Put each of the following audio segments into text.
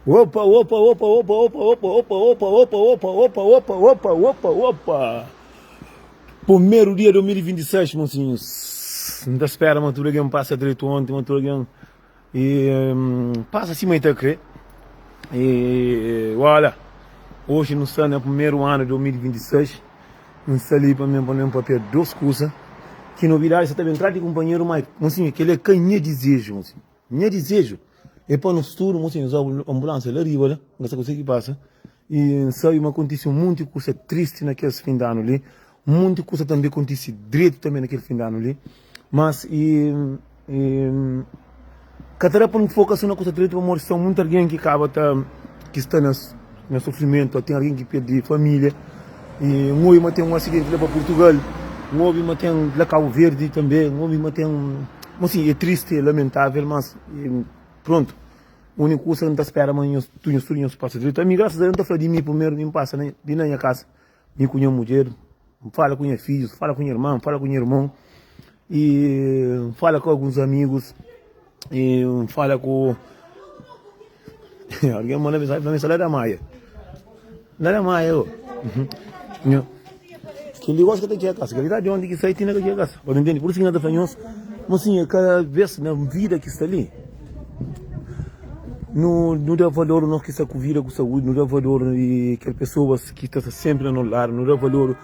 Opa, opa, opa, opa, opa, opa, opa, opa, opa, opa, opa, opa, opa, opa, opa. Primeiro dia de 2026, mocinhos. Não espera, mas tudo alguém passa direito ontem, mas tudo alguém. E passa assim, mas tá crer. E olha, hoje não está no primeiro ano de 2026. Não está ali para mim poner um papel duas coisas. Que novidade, você está bem, entrar de companheiro, mas, mocinho, que ele é canha desejo, mocinho. Minha desejo. E para no futuro, mocinho, usar a ambulância lá arriba, né? Essa coisa que passa. E sabe, uma aconteceu muito coisa triste naquele fim de ano ali. Muita coisa também acontece direito também naquele fim de ano ali. Mas, cada para não focar só na coisa direito, para mostrar muita alguém que acaba, que está no sofrimento, tem alguém que perde família. E um homem tem um acidente lá para Portugal. Um homem tem lá Cabo Verde também. Um homem tem assim, é triste, é lamentável, mas pronto. A única coisa que não está esperando, mas tu não passa direito. A mim, graças a Deus, não está falando de mim primeiro, nem passa, né? De na minha casa. Nem com a minha mulher, fala com meus filhos, fala com minha irmã, fala com meu irmão. E fala com alguns amigos. E fala com... Alguém manda mensagem para mim, lá da Maia. Lá da Maia, ó. Que ele gosta que a casa, que ele está de onde que sai, tem que a casa. Pode entender? Por isso que nada faz. Mas assim, cada vez na vida que está ali, não dá valor não que está com vida, com saúde, não dá valor e que as pessoas que estão sempre no lar, não dá valor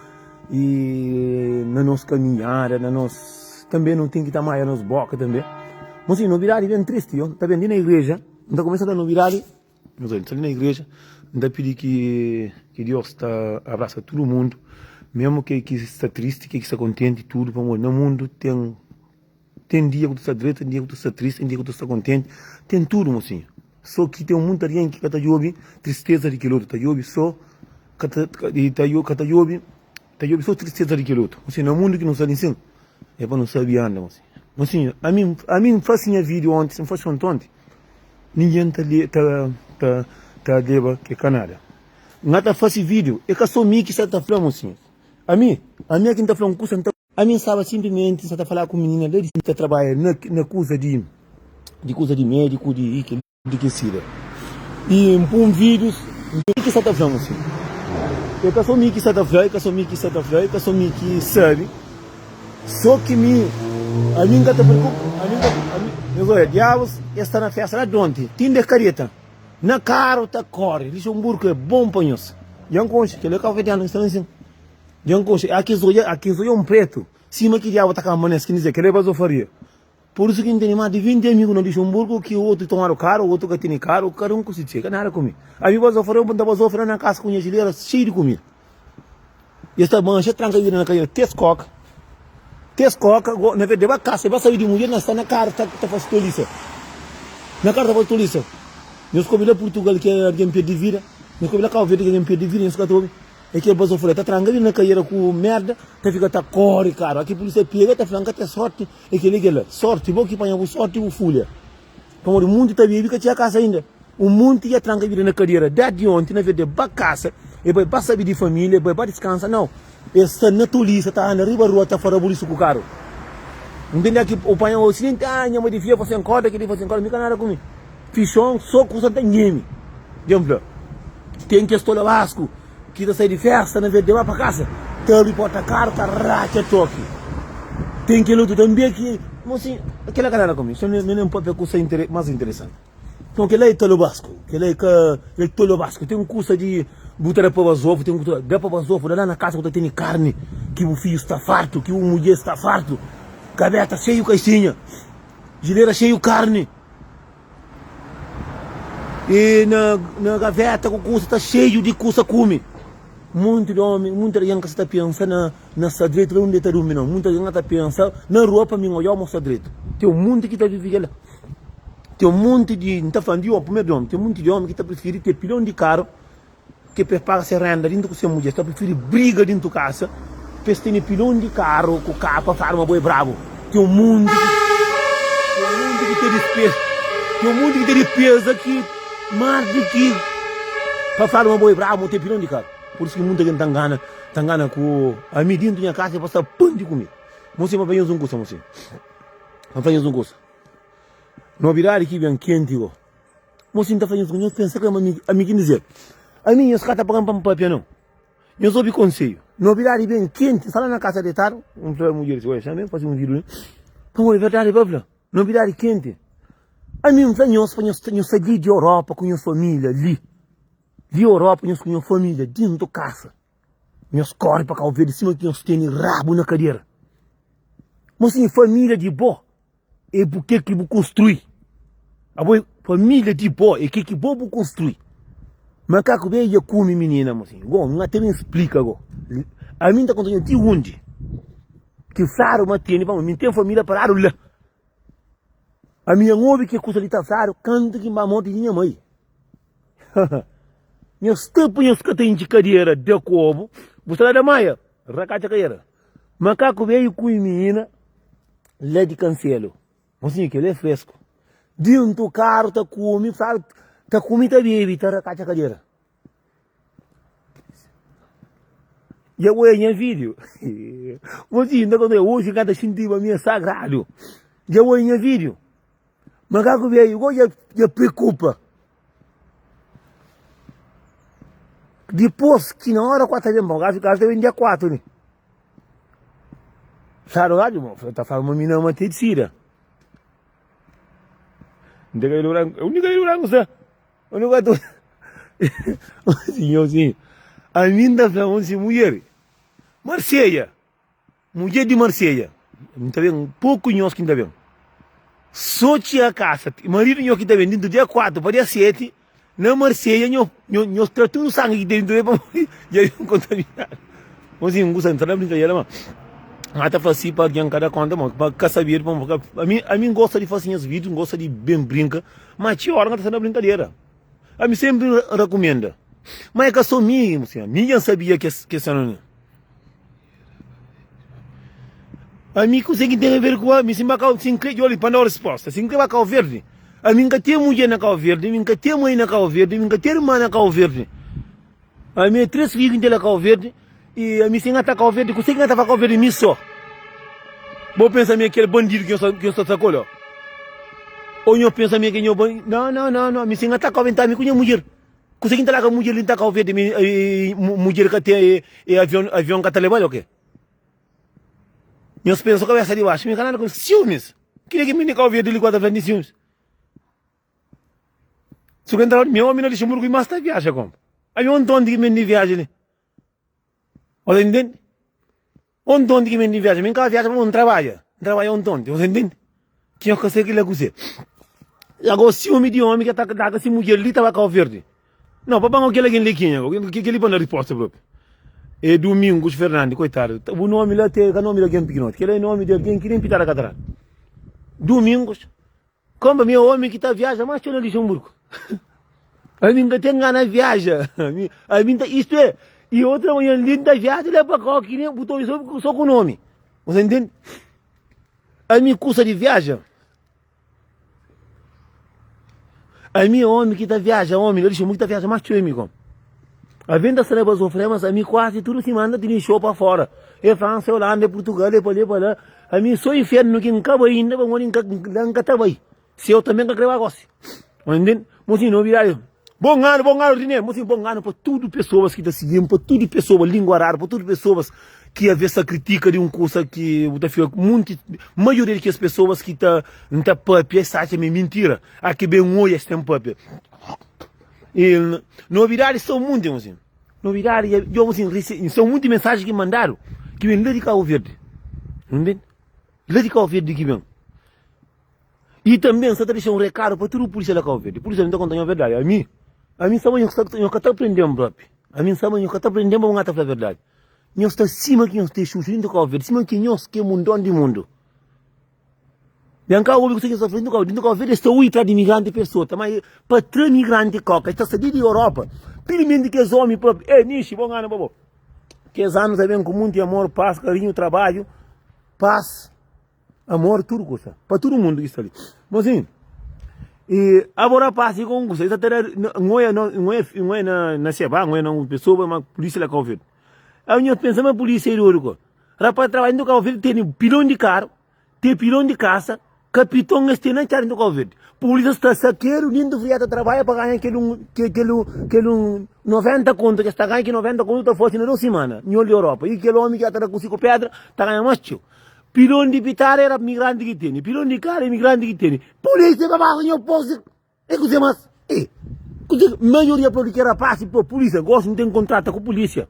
e na nossa caminhada, também não tem que estar mais nas bocas também. Mas assim, novidade bem triste, ó. Tá vendo na igreja, não começando a novidade, mas olha, está ali na igreja, não pedir que Deus abraça todo mundo, mesmo que está triste, que está contente, tudo, vamos, no mundo tem dia que tu está direito, tem dia que tu está triste, tem dia que tu está contente, tem tudo, mocinho. Só que tem muita gente que está jovem, tristeza de que outro, está jovem só, está só tristeza de que outro. Assim, no mundo que não sabe assim, é para não saber anda, mocinho. Mocinho, a mim faz minha vídeo ontem, faz ontem, ninguém tá leva que Canadá. Não tá faz vídeo, é que só mim que está falando, mocinho. A mim quem está falando curso, a mim sabe simplesmente está falar com menina, ele está trabalhando na coisa de médico, de que seja. E um vídeo, o que está falando assim? Eu que sou mim que está falando, eu que sou mim que está falando, eu que sou mim que sabe. Só que a mim que está preocupado, eu vou diabos, está na festa lá de ontem, tem de careta, na cara tá corre, Luxemburgo é bom para nós. Já conche, que ele acaba de anos assim. Já conche, aqui sou um preto, cima que diabo tá com a maneira que dizer que ele vai fazer. Por isso que não tem mais de 20 amigos no Luxemburgo que o outro tomaram caro, o outro que tem caro, cada um consegue chegar, nada comigo. A mim vai sofrer, eu vou sofrer na casa com a geleira cheia de comida. E esta mancha tranca na cadeira, tescoca, na verdade, vai caça, vai sair de mulher, está na cara, tá fazendo tolice. Na cara tá fazendo tolice. Nós comemos lá Portugal que é alguém perde vida, nós comemos lá Cabo Verde que é alguém perde vida, nós catamos. É que ele vai sofrer, tá trancando na cadeira com merda, tá fica tá corre, cara. Aqui a polícia pega, tá falando que tem sorte, é que liga lá, sorte, vou que apanhar sorte e folha. Então o mundo tá vivo que tinha casa ainda. O mundo ia trancar vida na cadeira, desde ontem, na verdade, para casa, e vai para saber de família, vai para descansar, não. Essa na polícia, tá na riba rua, tá fora da polícia com o carro. Entende que o pai o seguinte, minha mãe devia fazer encorda, que devia fazer encorda, me canara comigo. Fichão, só com o tem ninguém. Tem que estou Vasco. Que tá sair de festa, na verdade, vai para casa, tem ali porta caro, tá racha toque. Tem que lutar também que, assim, aquela galera comigo, isso não é um papel mais interessante. Então, aquele é tolo basco, tolo basco, tem um curso de botar para os ovos, tem um curso de para os ovos, lá na casa quando tem carne, que o filho está farto, que o mulher está farto, gaveta cheio caixinha, geleira cheio carne. E na gaveta o curso está cheio de coisa come. Muito homem, muita gente está pensando nessa direita onde está dormindo. Muita gente está pensando na rua para mim olhar mostra direito. Tem um monte que está vivendo lá. Tem um monte de, não está falando de homem, primeiro homem, tem um monte de homem que está preferindo ter pilão de carro, que prepara se renda dentro com sua mulher, está preferindo briga dentro de casa, para ter pilão de carro com capa para uma boi bravo. Tem um monte que tem despesa, tem um monte que tem despesa que mais do que para fazer uma boi bravo, ter pilão de carro. Por isso que muita gente tá engana com a mim dentro da minha casa e passa pão de comer. Você vai fazer um curso, você. Vai fazer um curso. Novidade que vem quente, ó. mocinho tá fazendo isso, eu penso que é amigo dizer. A mim, os caras pagando para papel não. Eu sou conselho. Não virar bem quente, sala na casa de tar, mulher, olha, chama, fazer vídeo, né? Como é verdade, babla? Não virar quente. A mim, eu saí de Europa com minha família ali. De Europa, eu com minha família, dentro da casa. Meus corre para cá ver de cima que nós temos rabo na cadeira. Mas assim, família de boa, é porque que vou construir. A boa família de boa, é que vou construir. Mas caco bem, eu come menina, mas assim, não até me explica agora. A mim tá contando de onde? Que saro matene, vamos, me tem família para lá. A minha mãe que custa de saro, canta que mamonte de minha mãe. Meus tampos que tem de cadeira de como, você lá da maia, racate a cadeira. Macaco veio com menina, lá de cancelo. Mas assim, que ele é fresco. Dentro do carro, tá come, sabe? Tá come, tá bebe, tá racate a cadeira. E eu olhei em vídeo. Mas assim, quando eu hoje, cada sentiva minha sagrado. E eu olhei em vídeo. Macaco veio, já preocupa. Depois que na hora 4 de manhã, o cara vem dia 4, né? Sabe lá, irmão? Tá falando uma menina, uma tecida. Não tem que ir no rango, você. Eu não gosto. Assim, a minha falando assim, mulher. Marseille. Mulher de Marseille. Não tá vendo? Pouco nós que não tá vendo. Só tinha a casa. Marido nós que tá vendo, do dia 4 para dia 7. Na Marseille, nós tratamos sangue dentro de já é contaminado. Mas assim, não gosta de brincadeira, mano. Até assim para ganhar cada conta, mano. Para saber, a mim gosta de fazer esses vídeos, gosta de bem brincar, mas tinha hora que tá sendo brincadeira. A mim sempre recomenda. Mas é que só minha, assim, minha sabia que essa não. A mim consegue entender com a mim, se marcar 5 de olho para dar a resposta, 5 vai cá verde. A mim nunca tem mulher na Cabo Verde, a mim nunca tem mãe na Cabo Verde, a mim nunca tem irmã na Cabo Verde. A mim 3 filhos na Cabo Verde e a mim sem atar Cabo Verde, consegue atar Cabo Verde mim só. Vou pensar que aquele bandido que eu só sacou lá. Ou eu penso que eu bandido. Não, a mim sem atar Cabo Verde, a mim com a mulher. Consegue entrar com a mulher na Cabo Verde, mulher que tem avião que está levando o quê? Meus pensos que vai sair de baixo, me canal com ciúmes. Queria que me na Cabo Verde ligado a frente de ciúmes. Se eu entrar meu homem não deixa muito mais tá viaja como. Aí onde que me viaja né? Você entende? Onde que me viaja? Me cá viaja para onde trabalha onde? Você entende? Que eu consigo que você. Agora se o de homem que tá com se mulher ali tava Cabo Verde. Não, papai não quer alguém lequinha, que ele põe na resposta própria. É Domingos Fernandes, coitado. O nome lá tem, o nome lá quem pequeno. Que é o nome de alguém que nem pitar a catarata. Domingos. Como meu homem que tá viaja mais que no Luxemburgo. A mim que tem ganas de viajar. A mim isto é. E outra manhã linda viagem lá para cá que nem botou isso só com o nome. Você entende? A mim custa de viagem. A mim homem que tá viaja, homem, ele chama que tá viaja mais que eu, amigo. A venda será para sofrer, mas a mim quase tudo se manda de show para fora. É França, Holanda, é Portugal, é para lá. A mim sou inferno que nunca vai ainda, mas nunca tá vai. Se eu também quero negócio. Entende? Mas não virar. Bom ano, Riné. Mas bom ano para tudo pessoas que estão seguindo, para tudo pessoas, língua rara, para tudo pessoas que às vezes critica de coisa que muito, maioria das pessoas que não tá papi, essa é mentira. Aqui bem oi este papi. E novidades são muitas, assim. Novidades, eu assim, são muitas mensagens que mandaram, que vem lá de Cabo Verde. Entende? Lá de Cabo Verde que vem. E também, só deixar um recado para todo o polícia da Cabo Verde. O polícia não está contando a verdade. A mim sabe que eu estou aprendendo, próprio. A mim sabe que eu estou aprendendo, mas não está a verdade. Eu estou acima que eu estou chuchando do Cabo Verde, acima que eu estou mundão de mundo. E cá, o que você está fazendo do Cabo Verde, estou aí de imigrante pessoa, também para 3 migrantes coca, está saindo da Europa. Pelo menos que os homens próprios, nishi, bom ano, bobo. Que os anos também com muito amor, paz, carinho, trabalho, paz, amor, tudo coisa. Para todo mundo que está ali. Mas assim, e agora passa com você, está não é na Seba, não é na pessoa, mas polícia da Cabo Verde. Aí nós pensamos na polícia aí do Rapaz, trabalhando no Cabo Verde, tem pilão de carro, tem pilão de casa, capitão este não quer Covid. Polícia está saqueiro, lindo fria trabalha para ganhar aquele 90 conto que está ganhando que 90 conto está forte na 2 semanas, no Europa. E aquele homem que está com 5 pedras está ganhando mais tio. Pilão de pitar era migrante que tem, pilão de cara é migrante que tem. Polícia para baixo, eu posso. É que você mais. Maioria porque era passe para polícia, gosto de ter contato com a polícia.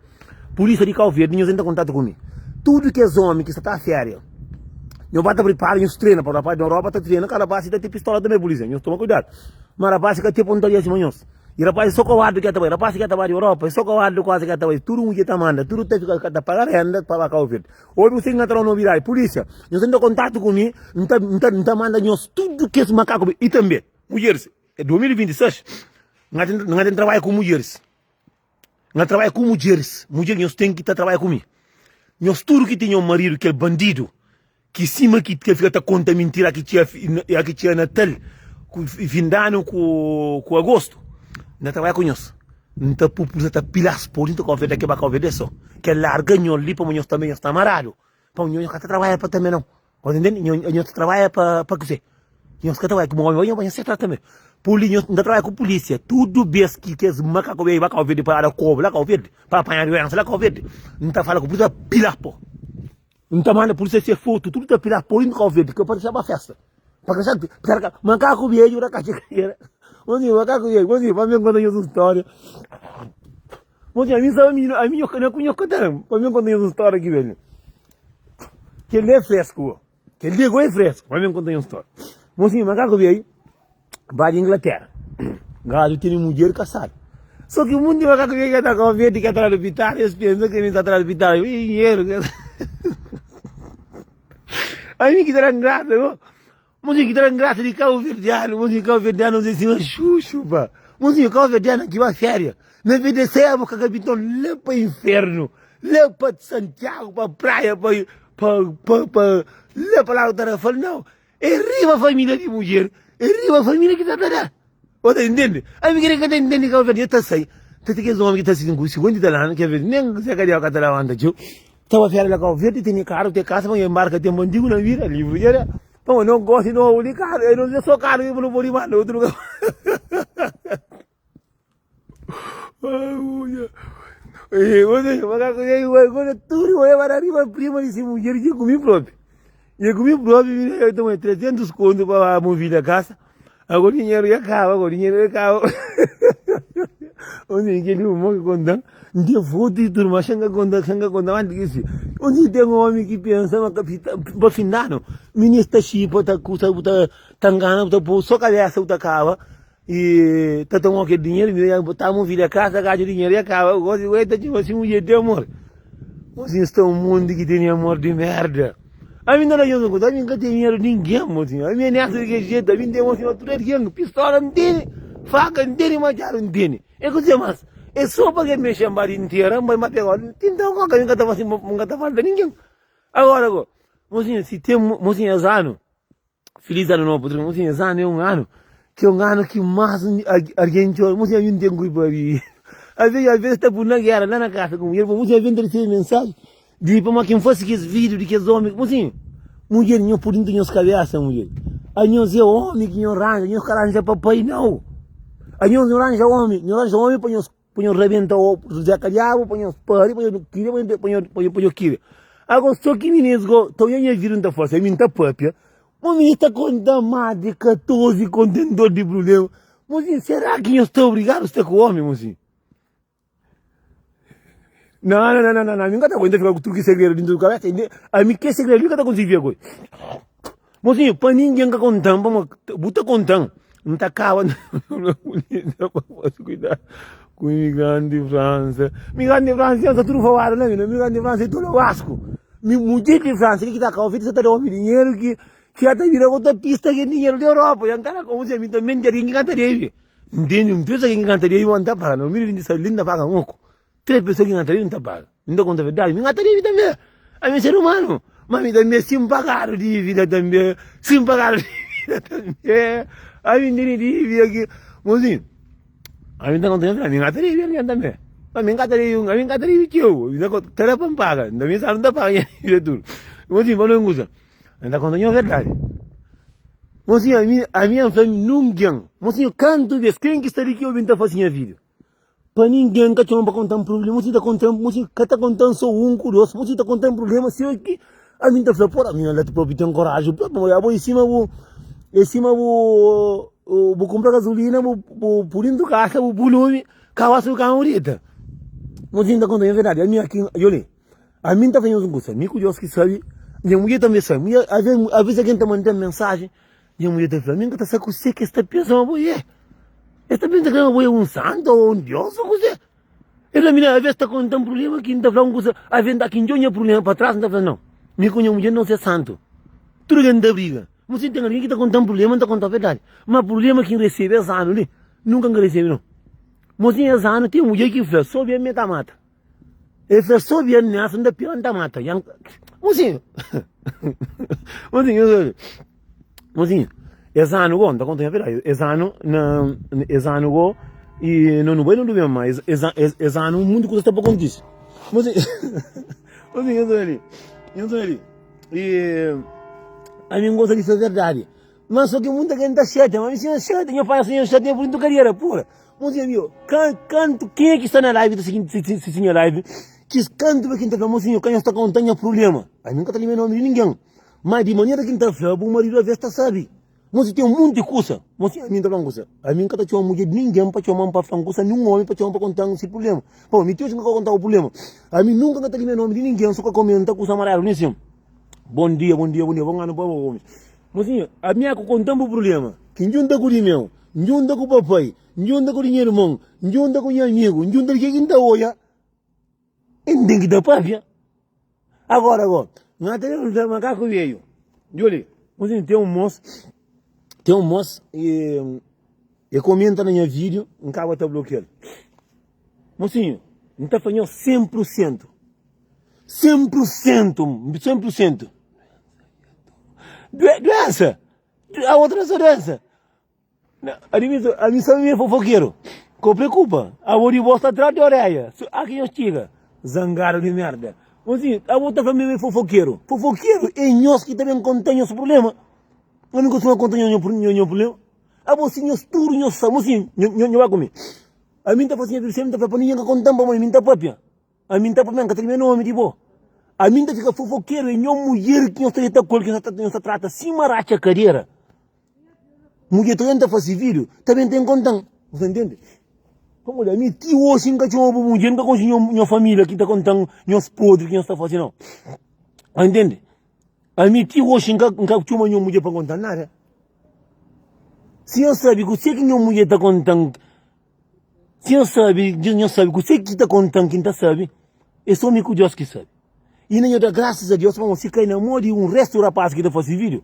Polícia de Cabo Verde, ninguém tem contato comigo. Tudo que é homem que está férias. Eu vou preparar uns treinos para a parte da Europa, está treinando, cada base tem pistola também, polícia. Eu toma cuidado. Mas a base que tem pontaria assim, manhãs. E a base só covarde que está aí, a base que está aí Europa, só covarde quase que está aí. Tudo um que está manda, tudo tem que estar pagar renda para Cabo Verde. Hoje você não está no virar, polícia. Eu tenho contato comigo, não está manda nós tudo que é macaco e também mulheres. É 2026. Não tem trabalho com mulheres. Não trabalha com mulheres. Mulheres nós tem que trabalhar comigo. Nós tudo que tem um marido que é bandido. Que cima que fica conta mentira que tinha Natal, fim de ano com agosto, não trabalha com nós. Não está população pilas por não convida que vai convidar só. Que larga nós ali para nós também está amarrado. Para nós não trabalha para também não. Entende? Nós trabalha para que você. Nós trabalha com homem, nós se trata também. Polícia não trabalha com polícia. Tudo bem que as macacos vai convidar para cobrar, lá convidar para apanhar doença, lá convidar. Não está falando com polícia pilas por. Não está mandando a polícia ser foto, tudo está pirado por Cabo Verde, que eu parecia uma festa. Para que macaco veio na caixeira. Onde macaco veio, onde vai me contar essa história. Onde a mim sabe a mim eu conheço tanto, para mim contar essa história aqui velho. Que ele é fresco, que ele é fresco, para mim contar essa história. Onde macaco veio, vai de Inglaterra. Gado tem mulher casada. Só que o mundo de macaco veio que está com a verde, que está atrás do hospital, eles pensam que ele está atrás do hospital, e dinheiro. A mim que terá graça, não? Mas que terá graça de Cabo Verdeano, mas Cabo Verdeano diz assim, chuchu, pá. Mas Cabo Verdeano que vai férias. Na vida é a boca capitão, lá para o inferno, lá para Santiago, para a praia, lá para lá o Tarafal, não. É riba a família de mulher, é riba a família que está lá. Você entende? A mim que está entendendo Cabo Verdeano, está aí. Tem que ser um homem que está assim, com 50 anos, que é verdade, nem se acadeu a catalã, anda, tio. Estava férias lá com o verde, tem carro, tem casa, mas embarca, tem bandido na vida, livre, já. Então, eu não gosto, não, de carro, eu não sou carro, eu não vou ir mais, outro lugar. Agora tudo, eu era arriba, prima, disse, mulher, eu comi próprio. Eu comi próprio, eu tomei 300 contos para mover a casa. Agora o dinheiro já acaba, Onde aquele humor que conta, não foto e turma, xanga conta, antes que onde tem um homem que pensa, mas para final, ministro chipa, tá tangana, tá por só cabeça, tá cava, e tá tomando aquele dinheiro, tá movido a casa, gasta dinheiro e acaba, agora tá tipo assim, mulher de amor. Você está um mundo que tem amor de merda. A mim não é isso, a mim não tem dinheiro ninguém, mocinho. A mim nessa que jeito, a mim tem mocinho, tudo é dinheiro, pistola não tem, faca não tem, machado não tem. É que mas é só para que me chamar inteira, mas matar agora, então qual que eu estava assim, não estava falando ninguém. Agora, mocinho, se tem mocinho Azano, feliz ano novo, mocinho Azano é um ano que mais alguém chora, mocinho não tem grupo ali. Às vezes está por na guerra, lá na casa com ele, mocinho vem trazer mensagem. De para quem fosse que esse vídeo de que esse homem, assim, mulher não por dentro das cabeças, mulher. Aí não é homem que não arranja, não arranja papai não. Aí não arranja homem, põe rebenta o Zé Calhavo, põe os pari, põe o kire. Agora só que meninos go, tô aí viram da força, mim tá papia. O menino está com mais de 14 contendores de problema. Mas será que eu estou obrigado a estar com o homem, mocinho? Não, nunca está conseguindo ficar com tudo que segredo dentro do cabeça. A mim que segredo, nunca está conseguindo ficar com. Mocinho, para ninguém que contando, buta contando. Não está cava, cuidar com o imigrante de França. Imigrante de França, está tudo falado, né? Imigrante de França é tudo vasco. Mulher de França, que está cá, o filho está dando dinheiro que até virou outra pista que é dinheiro da Europa. Já está lá com você, também já ninguém cantaria. Entende? Não pensa que ninguém cantaria, não está pagando. O menino disse, linda paga um pouco. 3 pessoas que cantaria não está pagando. Não dá conta da verdade. Me cantaria também. A mim ser humano. Mas me também sim pagaram de vida também. Sim pagaram de vida também. A mim de vida aqui. Mozinho. A mim está contando, a mim cantaria vida também. A mim cantaria que eu. Terá para pagar. Também não está pagando tudo. Mozinho, mas não usa. Não está contando a verdade. Mocinho, a minha família ninguém. Mocinho, canto vez, quem que está aqui ouvindo fazer vídeo? Para ninguém que chama para contar um problema, mocinho está contando, mocinho, que está contando só curioso, mocinho está contando um problema, se eu aqui, a mim está falando, porra, a minha lá próprio tem coragem, eu vou em cima, vou comprar gasolina, vou por dentro do carro, vou volume, carro o carro ahorita. Mocinho está contando, é verdade, a minha aqui, olha, a mim está fazendo uma coisa, me curioso que sabe, minha mulher também sabe, às vezes alguém está mandando mensagem, minha mulher está falando, minha está com você que está pensando, mulher. Esta pensa que eu é um santo ou um Deus ou coisa. Ela me às vezes está com um problema que não está falando coisa. Às vezes aqui não tinha problema para trás, não está falando não. Me conhece mulher não é santo. Tudo que não briga. Mas se tem alguém que está com um problema, não está contando a verdade. Mas o problema que recebe é sano, né? Nunca recebe não. Mas se é sano, tem mulher que faz só bem meta-mata. Ele faz só bem nessa, não dá pior mata. Mozinho. Mozinho. Esano go, não conta a verdade. Esano go e não vai não do mesmo mais. Esano o mundo que está para acontecer. Mas eu sou ali. E a mim gosta disso é verdade. Mas só que muita gente está chata, mas se é chata, meu pai assim é chata, é por isso carreira pura. Mas meu, canto quem é que está na live se tinha live? Que canto para quem está falando, mocinho, quem está contando problema. A mim nunca está lembrando de ninguém. Mas de maneira que está falando, o marido às vezes está sabe. Mas tem um monte de coisa. Mas a mim não coisa. A mim nunca tinha uma mulher de ninguém para chamar para falar coisa, nenhum homem para chamar para contar esse problema. Bom, me tio nunca contar o problema. A mim nunca está o nome de ninguém, só que comenta com os amarelos, né, sim? Bom dia, vamos lá no povo, homem. Mas sim, a minha contando o problema. Que junta com o meu, junta com o papai, junta com o irmão, junta com o amigo, junta com quem está olha. E tem que dar pavia. Agora, não tem um macaco veio. Júlio, mas tem um moço. Tem um moço e comenta na minha vídeo, um cabo está bloqueado. Mocinho, não está fazendo 100%. 100%. Doença. A outra doença. A mim só me é fofoqueiro. Com preocupa. A outra bosta atrás de orelha. Aqui eu estiga. Zangaro de merda. Mocinho, a outra família é fofoqueiro. Fofoqueiro é nós que também contém esse problema. Eu não consigo contar nenhum problema. A você não estudo, não sabe, assim, não vai comer. A mim está fazendo sempre para ninguém contar para mim, está própria. A mim está para mim, que tem nome tipo. A mim está fica fofoqueiro e não mulher que não está com que não está trata assim maracha a carreira. Mulher também está fazendo vídeo, também tem contar, você entende? Como olha, me tio hoje nunca tinha uma mulher, nunca conseguiu uma família que está contando, não se podre que não está fazendo, não. Entende? A mim tio hoje nunca tinha uma mulher para contar nada. Se eu sabe que você que não mulher está contando, se eu sabe, não sabe que você que está contando, quem está sabe, é só me Deus que sabe. E nem eu dou graças a Deus para você cair na mão de um resto do rapaz que está fazendo vídeo.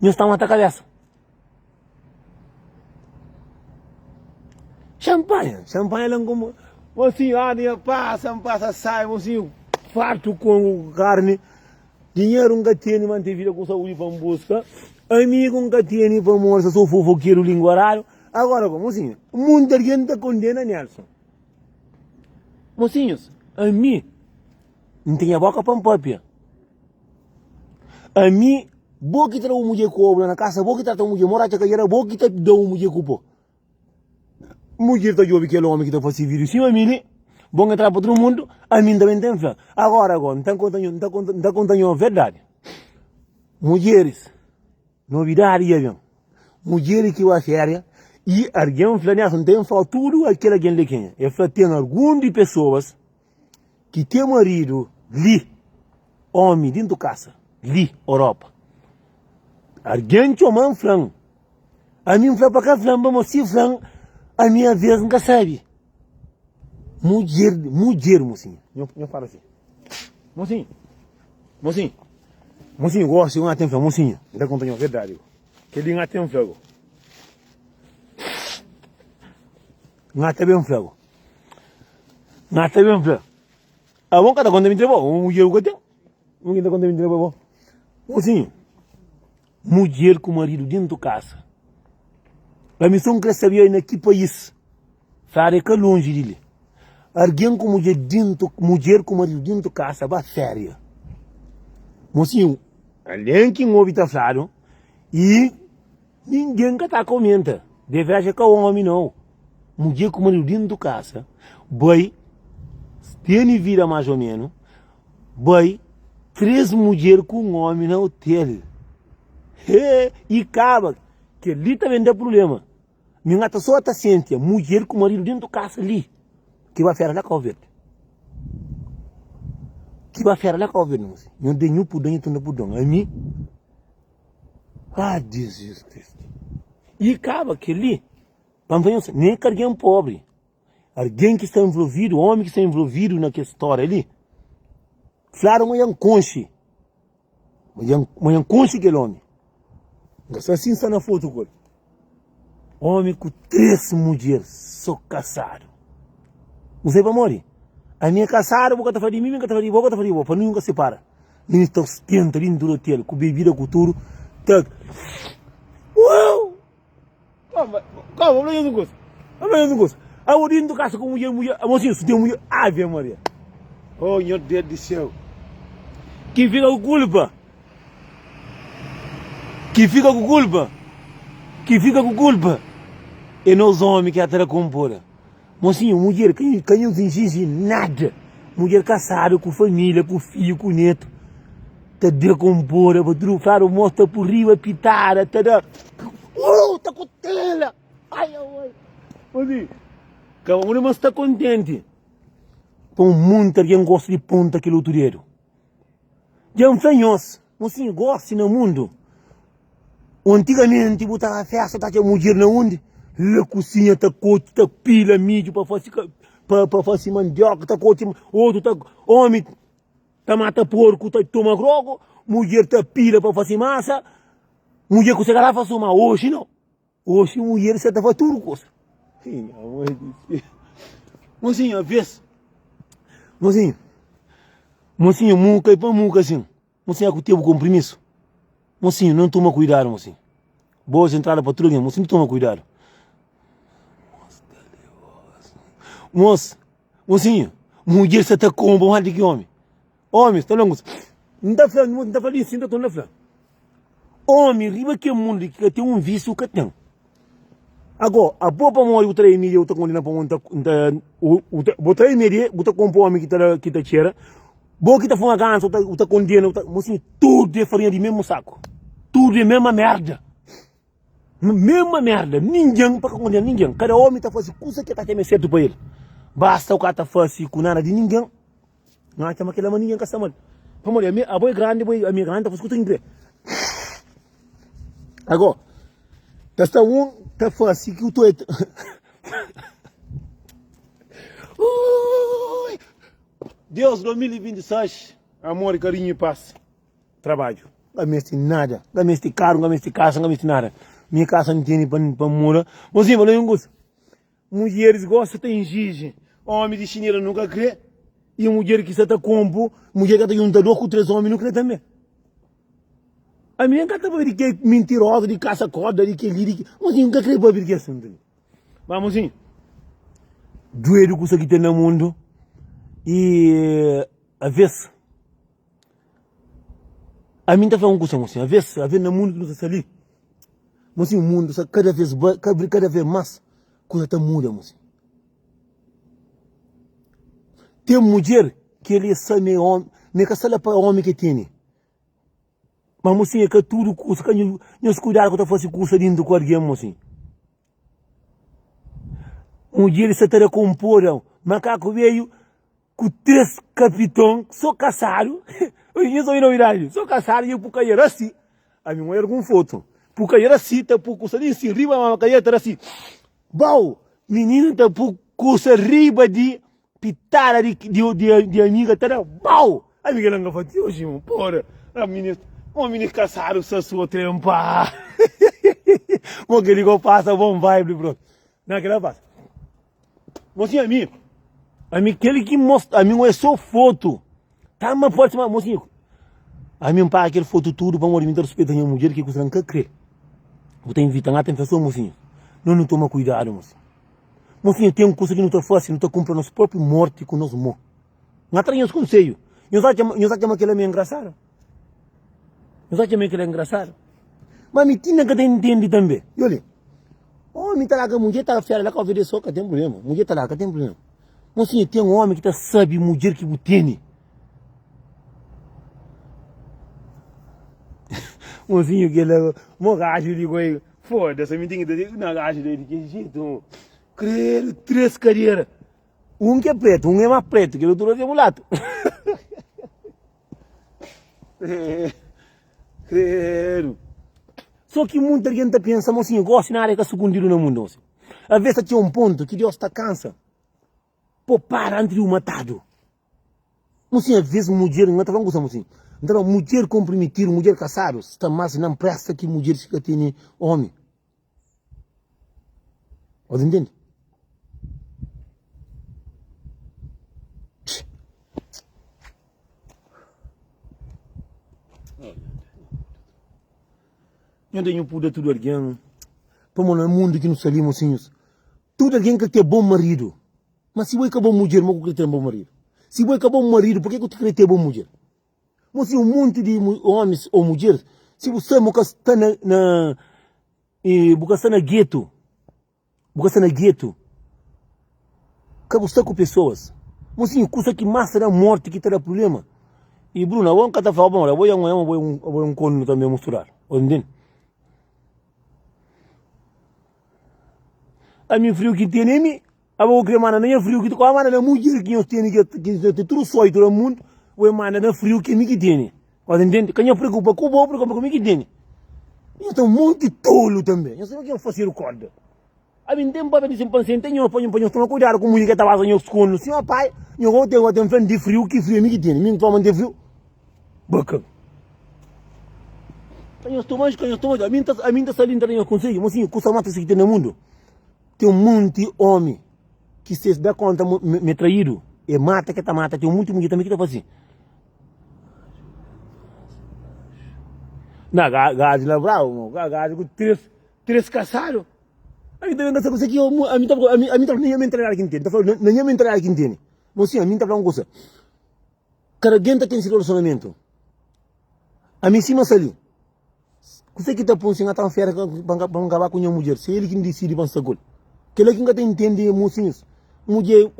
Não está a cabeça. Champanhe lá como, mocinho, passa, sai, mocinho, farto com carne. Dinheiro nunca tem, manter vida com saúde para busca. Amigo nunca tem para morrer, só fofoqueiro linguarário. Agora, mocinho, muita gente condena Nelson. Mocinhos, a mim, não tem a boca para papia. A mim, boa que traz uma mulher cobra na casa, boa que traz uma mulher morar de carreira, boa que traz uma mulher cupo. Mulher está jovem que é o homem que está fazendo vídeo. Sim, a mim, bom entrar para todo mundo, a mim também tem fé. Agora, não está contando a verdade. Mulheres, novidade, mulheres que vão séria, e alguém não tem só tudo aquilo que ele quer. É tem algumas de pessoas que tem marido ali, homem dentro da casa, ali, Europa. Alguém chama um flan. A mim fala para cá flan, vamos se flan, a minha vez nunca sabe. Mulher, mocinho. Eu falo assim. Mocinho, gosto de uma atenção, mocinho. Ainda contando a verdade. Que ele não tem um flago. Não tem um flago. A bom cada quando me entrega, mulher que tem. Não quer quando me entrega, mocinho. Mulher com marido dentro da casa. A missão que sabia naquele país. Fare que longe dele. Alguém com mulher com marido dentro da casa, vai séria. Mocinho, além que um ouve tá claro, e Ninguém que tá comenta. Deve achar que é o homem não. Mulher com marido dentro do casa. Bem, tem vida mais ou menos. Bem, 3 mulheres com um homem no hotel. E acaba. Que ali também dá problema. Minha só está ciente. Mulher com marido dentro do casa ali. Que vai fazer lá com o verde. Que vai fazer lá com o verde. Não tem nenhum pudão e tu não pudão. A mim. Ah, Jesus Cristo. E acaba que ali. Nem que alguém pobre. Alguém que está envolvido, homem que está envolvido naquela história ali. Claro, mas é um conche. Mas é um conche aquele homem. Assim está na foto agora. Homem com 3 mulheres, só casado. Não sei para morrer. A minha casada, vou fazer de mim, vou fazer de para nunca separa. Nem está esquenta dentro do hotel, com bebida, com tudo. Tá. Uau! Calma, não é isso, não é isso. A origem do caso com mulher, a mocinha, se tem mulher, Ave Maria. Oh, meu Deus do céu. Que fica com culpa. Que fica com culpa. E nós homens que até compor. Mocinho, mulher que não exige nada. Mulher casada, com família, com filho, com neto. Tá decompor, para trufar o moço por riba, pitar, tá da... tá com tela. Ai. Mocinho, cada um está contente. Com muita gente gosta de ponta aquele outreiro. Já um fanhoso. Mocinho, gosta no mundo. Antigamente, botava a festa, tá a mulher na onde? Na cozinha, tá cote, tá pila, mídio, para fazer mandioca, tá cote, outro tá homem, tá mata porco, tá toma grogo, mulher tá pila para fazer massa, mulher consegue lá fazer uma, hoje não. Hoje mulher você tá fazendo tudo coisa. Mocinho, a vez. Mocinho, muca e para muca assim. Mocinho, é que teve compromisso. Mocinho, não toma cuidado, mocinho. Boas entradas para tudo, mocinho, não toma cuidado. Mocinho, mulher você está com um bom de que homem. Homem, está longo. Não está falando assim, não está falando. Homem, riba que é mundo que tem um vício que tem. Agora, a boa para morrer, o 3 mil, eu estou condenando para o 3 mil, eu estou com um homem que está cheira. Boa que está fumando ganso, eu estou condenando, mocinho, tudo é farinha de mesmo saco. Tudo é mesma merda. Mesma merda. Ninguém para condenar ninguém. Cada homem está fazendo coisa que está tendo certo para ele. Basta o cara está fazendo com nada de ninguém. Não há aquela mania ninguém que está mal. Vamos olhar, a boa grande, a minha grande está fazendo coisa inteira. Agora, está fazendo que eu estou... Deus, 2026, amor, carinho e paz. Trabalho. Não gastei nada. Não gastei carro, não gastei casa, não gastei nada. Minha casa não tem para morar. Mas sim, eu gosto. Mulheres gostam de exigir. Homem de chinelo nunca crê. E mulher que está combo, mulher que está juntando com 3 homens não crê também. A minha gata vai ver que é mentirosa, de caça-corda, de que lírica. Mas sim, nunca crê para ver que é assim. Vamos sim. Doeiro com isso que tem no mundo. E a vez a mim está falando com você, a vez no mundo que não está ali, mas o mundo está cada vez mais coisa está muda, mas tem mulher que ele sabe homem, nem que sala para homem que tem, mas assim é que tudo custa, que não se cuidar que está fazendo custa dentro do quarto, assim. Mulher se terá compor, macaco veio com 3 capitão, só caçado. Eu sou novidade, só caçado e eu por cair assim. A minha mulher com foto. Por cair assim, tá por coisa de se riba, mas cair tá assim. Bau, menina tá por coisa riba de pitada de amiga, tá bau. A minha não faz hoje, porra. A menina caçado, só sua trempa. Mas que ele passa bom vibe, bro. Naquela passa. Mocinho, a mim, aquele que mostra, a mim não é só foto. Tá, mas pode ser, mocinho. A mim, para aquele foto tudo, para morrer, me respeito a minha mulher, que você não quer crer. Vou te invitar a pessoa, mocinho. Não toma cuidado, mocinho. Mocinho, tem uma coisa que não está fácil, não está comprando nossa própria morte com nosso morro. Não tem os conselhos. Eu já chamo aquele meio engraçado. Eu já chamo aquele engraçado. Mas me tinha que entender também. E olha, homem tá lá que a mulher tá fera lá que ouvir só que tem problema. Mulher tá lá que tem problema. Mas sim, tem um homem que tá sabe mulher que tem. Mozinho que ele, mo gajo ligou aí, foda-se, me tem que dizer, na gajo dele, que jeito, creio, 3 carreiras. Um que é preto, um é mais preto, que o outro é mulato. Creio. Só que muita gente pensa, mocinho, gosta na área que secundário no mundo. Às vezes tinha um ponto que Deus está cansa. Pô, para entre o matado. Mocinho, às vezes mulher, não está falando mocinho. Então, mulher comprometida, mulher casada, está mais não presta que mulher que tem homem. Você entende? Eu tenho poder tudo alguém. Como no mundo que nos salimos, mocinhos. Tudo alguém que tem bom marido. Mas se você é bom mulher, não quer ter bom marido. Se você é bom marido, por que você quer ter bom mulher? Mas se um monte de homens ou mulheres, se você está na gueto, que você está com pessoas, mas sim, coisa que mais será morte que terá problema. E Bruno, vamos cada falar, bom, vou um corno também misturar, entende? A minha frio que tem em mim, a boa que mana nem frio que tu com a mana na mulher que eu tenho que tudo só e todo mundo. O emana na frio que me tem. Você entende? Quem eu preocupa com o bom, preocupa comigo que tem. Eu tenho um monte de tolo também. Eu sei o que eu faço o corda. A mim tem para dizer para sentar, eu ponho tomar cuidado com a mulher que estava fazendo os conos. Sim, pai, eu vou ter uma frente de frio que frio me que tem. Me toma de frio. Bacana. Quem eu estou mais, a mim está saindo também eu consigo. Mas sim, custa mais que tem no mundo. Tem um monte de homem que se dá conta me traído. E mata que tá mata. Tem um monte de mulher também que está fazendo. Na gado lá bravo, gado com 3 caçados. Aí também essa coisa aqui, a mim tá nem me entregar aqui entende. Tá falando, nem me entregar aqui entende. Mas sim, a mim tá falando coisa. Cada gente tem esse relacionamento. A mim cima ali. Você que tá pondo assim, tá fera para acabar com a mulher. Se ele que decide para sagol. Que ele que nunca entende mocinhos. Mulher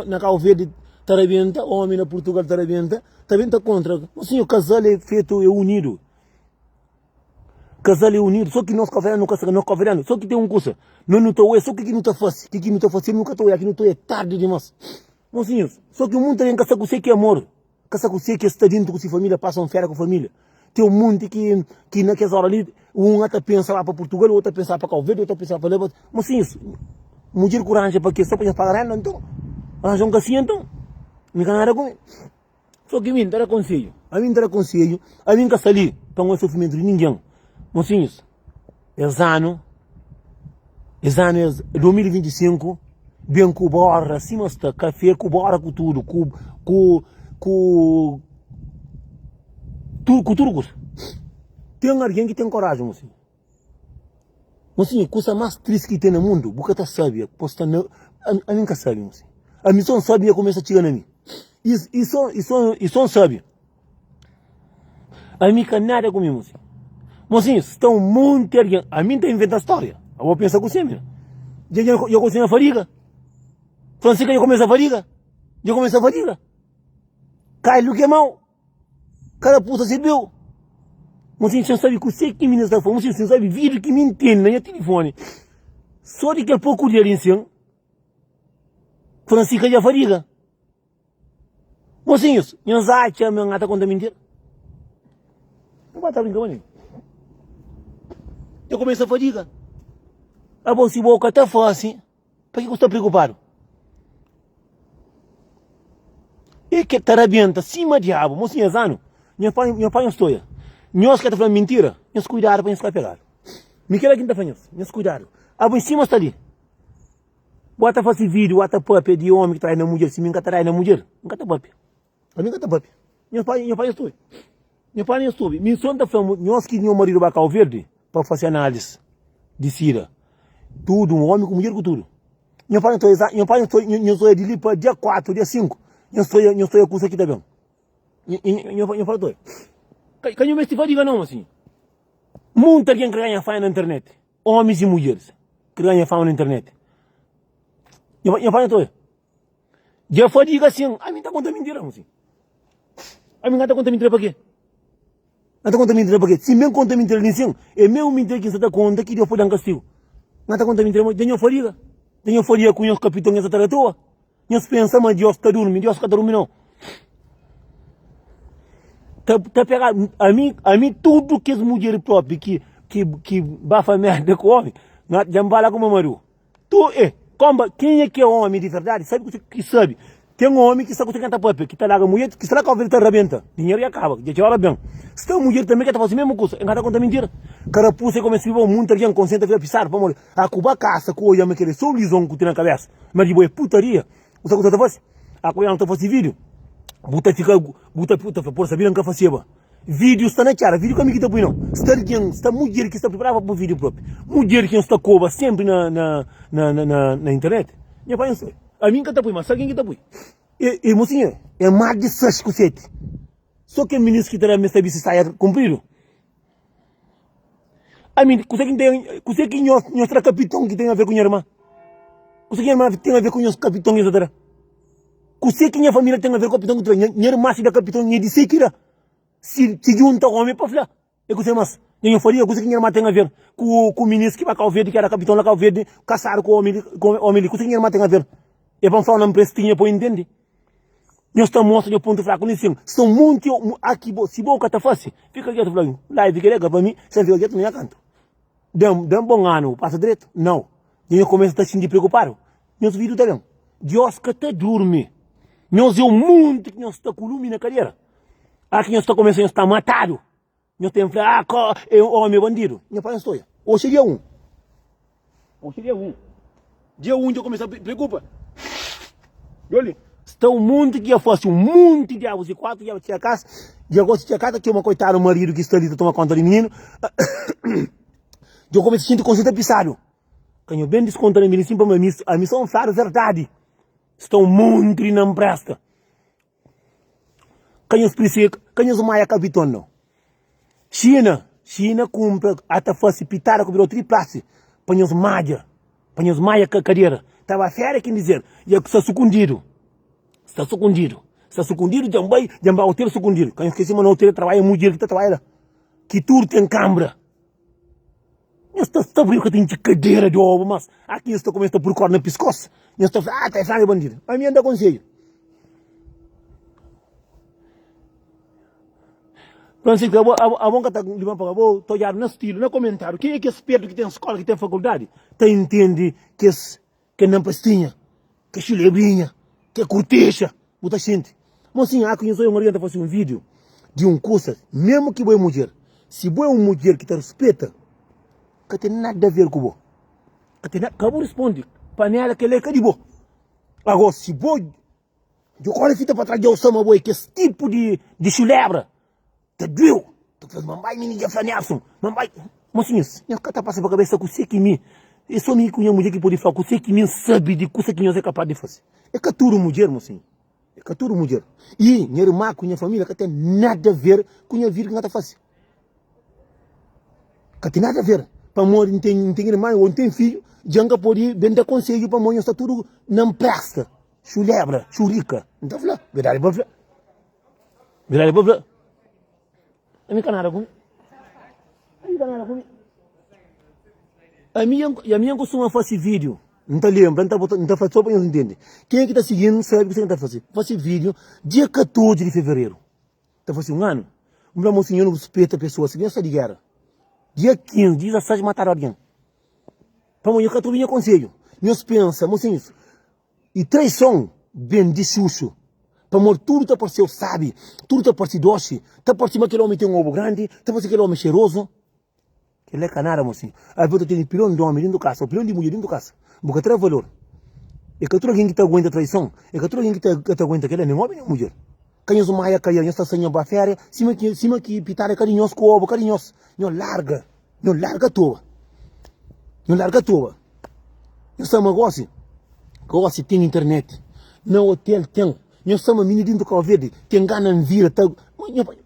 na Cabo Verde tá rebenta, homem na Portugal tá rebenta, também tá contra. Mocinho, o casal é feito, é unido. Casal é unido, só que nós caveramos, só que tem uma coisa, nós não estamos, só que não está fácil, que não está fácil, nunca estou aqui, não estou, é tarde demais. Mocinhos, só que o mundo tem que casar com você que é amor, casar com você que está dentro com sua família, passa uma férias com a família. Tem um mundo que naquelas horas ali, um até pensa lá para Portugal, o outro pensa para Cabo Verde, o outro pensa para Leva. Mocinhos, mulher coragem para quê? Só para pagar ela, então, arranjar um cassinho, então, me ganharam com ele. Só que a mim não era conselho, a mim casar ali, para não sofrimento de ninguém. Mocinhos, esse ano é 2025, bem com barra, cima está, café com barra com tudo, com tudo. Tem alguém que tem coragem, mocinho. Mocinho, coisa mais triste que tem no mundo, porque tá sábia, posta não, a mim que sabe, mocinho. A missão sábia começa a chegar na mim. E são sábia. A mim que nada comigo, mocinho. Mocinhos, estão muito alguém. A mim está inventando a história. Eu vou pensar com você, meu. Eu comecei a fadiga. Francisca, eu comecei a fadiga. Cai o que é mal. Cada puta se deu. Mocinho, você não sabe que você que me está falando. Mocinho, você não sabe vídeo que me entende no meu telefone. Só de que pouco de ali em cima. Francisca já fadiga. Mocinhos, eu não sei que a minha gata conta mentira. Não vai estar brincando, nem. Eu começo a fadiga. A bolsa boca está fácil. Para que você está preocupado? E que te arrebenta, cima diabo, mocinha zano. Meu pai não estou. Nós que está falando mentira, nós cuidado para nós ficar pegado. Me quer aqui está falando, nós cuidado. A bolsa em cima está ali. Bota fazer vídeo, bota papo de homem que traz na mulher, se me traz na mulher, nunca está papo. A mim nunca está papo. Meu pai estou. Minha sonha está falando, nós que não marido para Cabo Verde, para fazer análise de cira. Tudo, um homem com mulher com tudo. Meu pai não estou de ali para dia 4, dia 5. Eu estou a curso aqui também. Eu falo, que eu me estive não, assim. Muita gente que ganha fama na internet. Homens e mulheres que ganham fama na internet. Eu falo, já foi diga assim, a mim tá contando mentira, assim. A mim tá contando mentira para quê? Não tá contando mentira para quê? Se mesmo conta mentira assim, é mesmo mentira que você tá conta que Deus pode dar um castigo. Não tá contando mentira, tenho faria. Tenho faria com os capitães essa tarde toda. Nós pensamos que Deus está dormindo, Deus está dormindo não. Tá pegar a mim tudo que as mulheres próprias que bafa merda com o homem, já me fala com o Maru. Tu, quem é que é homem de verdade? Sabe que sabe? Tem um homem que sabe que canta próprio, que tá lá com a mulher, que será que a vida rebenta? Dinheiro e acaba, já te olha bem. Se tem uma mulher também que tá fazendo a mesma coisa, engata conta mentira. Carapuça e começa a viver muito alguém consciente a pisar, para morrer. A cuba caça com o olho, aquele só o lisão que tem na cabeça. Mas de boa é putaria. Você que tá fazendo? A coisa não tá fazendo vídeo. Buta puta, por saber nunca fazia. Vídeo está na cara, vídeo que tá bom não. Está mulher que está preparada para o vídeo próprio. Mulher que está cova sempre na internet. E a mim que tá bom, mas sabe quem que tá bom? E mocinha, é mais de 6 com 7. Só que o ministro que terá essa vista saia cumprido. A mim, você que nós capitão que tem a ver com a irmã. Você que a irmã tem a ver com os capitão que está. Você que minha família tem a ver com o capitão que tem. Minha irmã se da capitão nem de sequer. Se junta com o homem para falar. É que você mas. Nem eu faria, você que minha irmã tem a ver com o ministro que vai Cabo Verde, que era capitão lá Cabo Verde, caçar com o homem. Você que minha irmã tem a ver. É para falar uma prestinha para entender. Nós estamos mostrando o ponto fraco nisso. São muito aqui, se boca tá fácil. Fica quieto, Flávio. Live que é para mim, você fica quieto, não canto. Dá um bom ano, passa direito? Não. E eu começo a se sentir preocupado. Meus vídeos também. Deus que te dorme. Nós é o mundo que nós está com lume na carreira. Aqui nós está começando a estar matado. Nós temos que falar, é um homem bandido. Minha pai história. Hoje dia 1. Dia 1 eu começo a preocupar. Olha. Está um mundo que eu faço, um monte de águas e 4 dias de casa. E agora se tinha casa que é uma coitada, o marido que está ali, toma conta do menino. Eu comecei a sentir consciência pisado. Quando eu bem desconto no menino, para a missão é verdade. Está um mundo que não presta. Quando eu maia capitão não. China compra até fosse pitada que virou triplace. Para os maia carreira. Estava a fera quem dizer, e é que está sucundido. Está sucundido, já vai hotel sucundido. Quando eu esqueci, mas no hotel trabalha mulher que está trabalhando. Que tudo tem câmara. Eu estou sabendo que tem de cadeira de ovo, mas aqui eu estou começando a procurar no pescoço. Eu estou falando, tá sangue bandido. A minha anda conselho. Francisco, a bom que está levando para cá, estou olhando no estilo, no comentário. Quem é que é esperto que tem escola, que tem faculdade? Tá entende que não pastinha, que é chulebrinha, que é corteja, muita gente. Mas sim, aqui eu sou uma orienta a fazer um vídeo de um curso, mesmo que boa mulher. Se boa uma mulher que te respeita, que tem nada a ver com você. Acabou de responder. Panela que ele é de boa. Agora, se boa, eu quero fita para trás de Osama Boi, que esse tipo de chulebra, te deu. Tu faz mamãe, ninguém faz nessa. Mamãe, mocinhos, eu quero passar para a cabeça com você que me. Eu sou minha cunha mulher que pode falar com você que me sabe de coisa que nós é capaz de fazer. É caturo mulher, mocinho. É caturo mulher. E minha irmã, com minha família, que tem nada a ver com minha vida que nada faz. Que tem nada a ver. Para morrer, não tem irmã ou não tem filho, já nunca pode vender conselho para morrer, está tudo não presta. Chulebra, churica. Então, verdade, para falar. Verdade, para falar. A minha canara comigo. A minha costuma fazer vídeo. Não está lembrando, não está fazendo só para entender. Quem é que está seguindo sabe o que você está fazendo. Fazer vídeo dia 14 de fevereiro. Está fazendo um ano. Uma mocinha não respeita a pessoa, se de guerra. Dia 15, 17 mataram alguém. Para amanhã, eu vinha conselho. Nós pensamos, mocinhos, e traição vem de sujo. Para morrer, tudo está parecendo sabe, tudo está parecendo doce, está parecendo que aquele homem tem um ovo grande, está parecendo que aquele homem cheiroso. Ele é canara, mocinho. Aí você tem pilão de homem dentro da casa, pilão de mulher dentro da casa. Porque traz valor. É que alguém que aguenta a traição, é que alguém que aguenta aquele nem homem nem mulher. Canhos maia caia, está sem a férias, cima que pitar carinhoso com o ovo, carinhoso. Não larga tua. Não larga tua. Eu sou uma gosse tem internet. No hotel tem. Eu sou uma menina dentro do Cabo Verde, tem gana em vira, tá.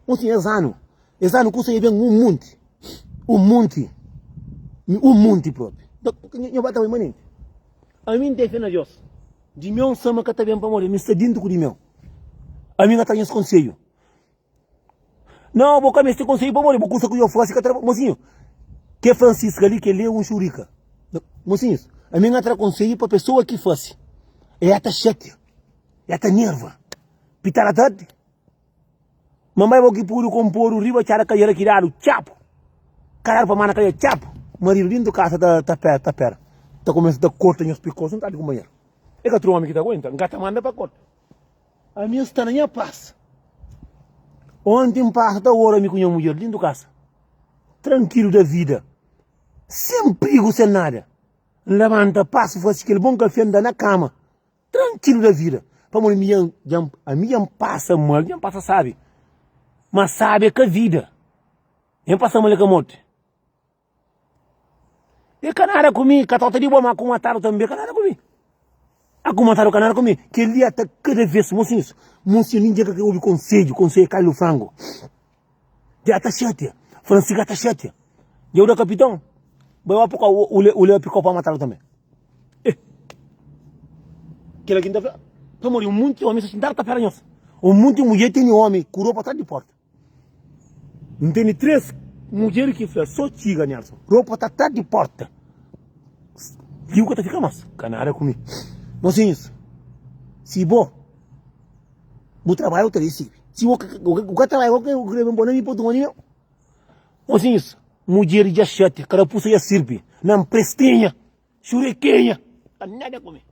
Mocinho, é ano custa bem um monte. o monte próprio. Eu bata o manente. A mim defende Deus. De meu sama que tá bem para morrer, me está dentro com de meu. A mim tá esse conselho. Não, vou caminhar este conselho para morrer, vou custa que eu faço que trabalho, mocinho. Que Francisco ali que lê um churica. Mocinho, a mim atra conselho para pessoa que fosse. É ata chete. É ata nerva. Pitaratade. Mamãe vou que puro compor o riba cara cair aqui dado, chapo. Cara para mana cair chapo. Marido dentro da casa tá pera. Tá começando a cortar os picos, não tá de companheiro. É que outro homem que tá aguenta, gata manda para cortar. A minha está na minha paz. Ontem passa da hora me conhece mulher dentro da casa. Tranquilo da vida. Sem perigo, sem nada. Levanta, passa, faz aquele bom café na cama. Tranquilo da vida. Para a minha passa mal, a minha passa sabe. Mas sabe que a vida. Nem passa mal que a morte. E canara comigo, que a tota de boa, mas com mataram também, canara comigo. A com mataram canara comigo. Que ele até cada vez, mocinho, ninguém que ouve conselho Carlos Frango. Já tá chete, Francisco tá chete. E o da capitão, vai lá porque o Leo picou para matar também. Que ele ainda vai, morrer um monte de homem, se sentar tá peranhoso. Um monte de mulher tem homem, curou para trás de porta. Não tem 3 mulheres que fez, só tiga, Nelson. Roupa tá atrás de porta. Viu que tá ficando mais? Canara comigo. Mocinhos, se bom, o trabalho eu recebi. Se o trabalho eu quero me pôr nem por um ano. Mocinhos, mulher de achete, carapuça já sirve. Não prestinha, churiquinha, nada comigo.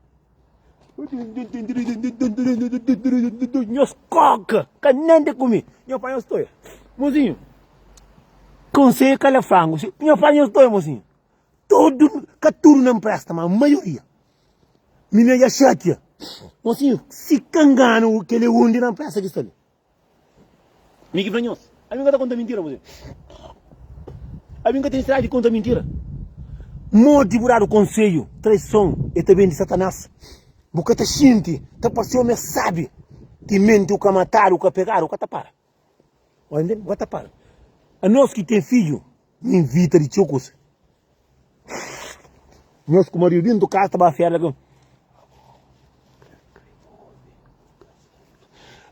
Meus coca, nada comigo. Meu pai eu estou. Mocinho, conselho calafrango. Meu pai eu estou, mocinho. Tudo não presta, mas a maioria. Minha já chateia. Mocinho, se cangano que ele onde não presta disso ali. Miki Franhos, a minha tá conta mentira, você. A minha tem estrada de conta mentira. Morte por o conselho, traição, e também de Satanás. Porque te sente, te passou, me sabe. Te mente o que mataram, o que pegaram, o que tapara. Entende? O que tapara. A nós que tem filho, me invita de chocos. Nós com o marido dentro do carro, estava a fera.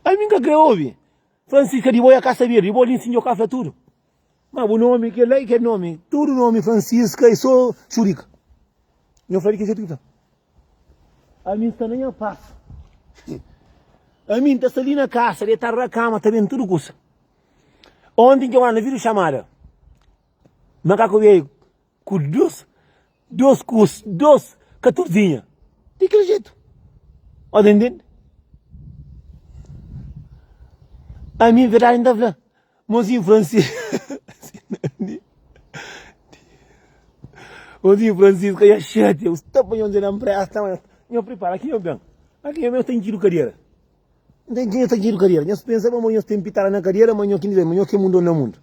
A minha que ouve. Francisco de boia cá sabia, de boia ensinou o café tudo. Mas o nome que é que é nome, tudo nome Francisco e só churica. Eu falei que é jeito que tá. A minha está nem a paz. A minha está ali na casa, ele está na cama, está vendo tudo coisa. Ontem que eu ando, vi chamada. Macaco veio com duas caturzinhas. De que jeito? Entendendo? A minha verdade ainda falando. Mozinho Francisco. Mozinho Francisco, é chate. Os tapanhões não prestam. Eu preparo aqui, eu bem. Aqui eu tenho tiro carreira. Não tem dinheiro, tem tiro carreira. Nós pensamos, amanhã tem pitar na carreira, amanhã que mundo no mundo.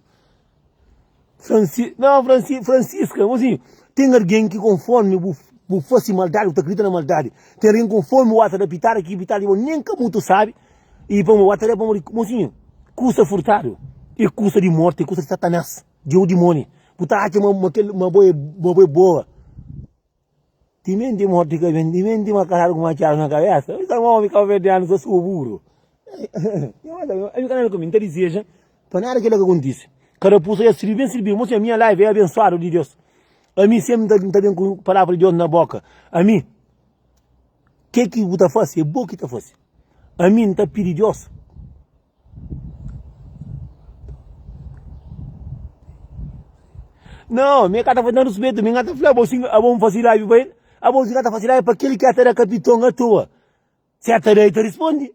Francisco, mozinho. Tem alguém que conforme o fosse maldade, tu acredita na maldade. Tem alguém conforme o outro da pitar aqui, pitar, nem que muito sabe. E para o outro é para morrer. Mozinho, custa furtado. E custa de morte, custa de Satanás. De o demônio. Puta, acha uma boa. Ti mente morte que vem, ti mente uma caralho com uma chave na cabeça. Isso é um homem que vai ver só sua burro. Aí o canal comenta e deseja, para nada que ele acontece. Carapuça ia servir, moça, a minha live é abençoada de Deus. A mim sempre está bem com palavra de Deus na boca. A mim, que você faz? É bom que você faz. A mim está pedindo Deus. Não, minha cara está fazendo respeito, minha cara está falando, vamos fazer live para ele. A bolsa está fazendo live para aquele que até era capitão à toa. Se a tarefa responde.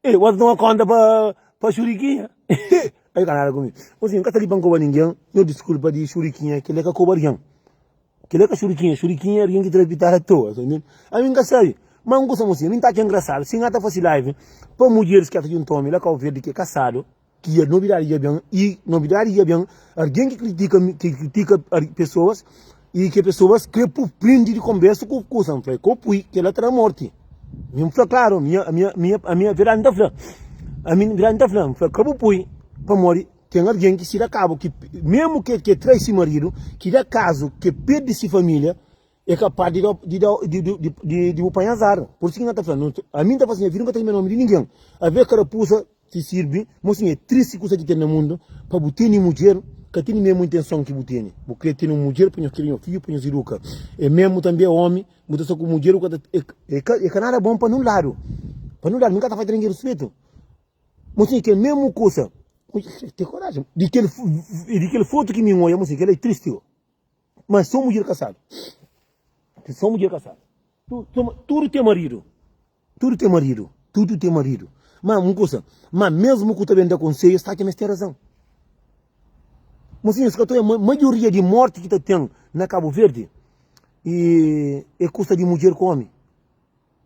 Ele vai dar uma conta para churiquinha. Aí o canal comigo. Você nunca está ali para ninguém, eu desculpa de churiquinha, que ele é que cobardião. Que ele é que churiquinha é alguém que trepitar à toa. A mim nunca sabe. Mas não gosta de você, não está engraçado. Se não está fazendo live, para mulheres que estão de um ele é que o verde que é casado, que é novidade bem, e novidade bem, alguém que critica pessoas, e que pessoas que prendem de conversa com o não foi copui que ela terá morte. Me foi claro, a minha verdade não falando. A minha verdade não falando, foi copui para morrer tem alguém que se dá cabo, que mesmo que trai esse marido, que dá caso, que perde essa família, é capaz de apanhar azar. Por isso que não está falando. A mim está fazendo, a vida não está em nome de ninguém. A ver carapuça te serve, mas assim, é triste coisa que tem no mundo, para botar em mulher, que tem mesmo intenção que botar. Porque tem uma mulher, põe o filho, põe o ziruca. É mesmo também homem, muda só com mulher, é nada bom para não lado. Para não lado, nunca está fazendo ninguém respeito. Mas assim, que é mesmo coisa, tem coragem. De aquele foto que me olha, mas assim, que ele é triste. Mas sou mulher casada. Só mulher casada. Tudo tem marido. Tudo tem marido. Tudo tem marido. Mas uma coisa, mas mesmo que eu também dê conselho, está aqui, mas tem razão. Mas sim, a maioria de morte que tem na Cabo Verde é custa de mulher com homem.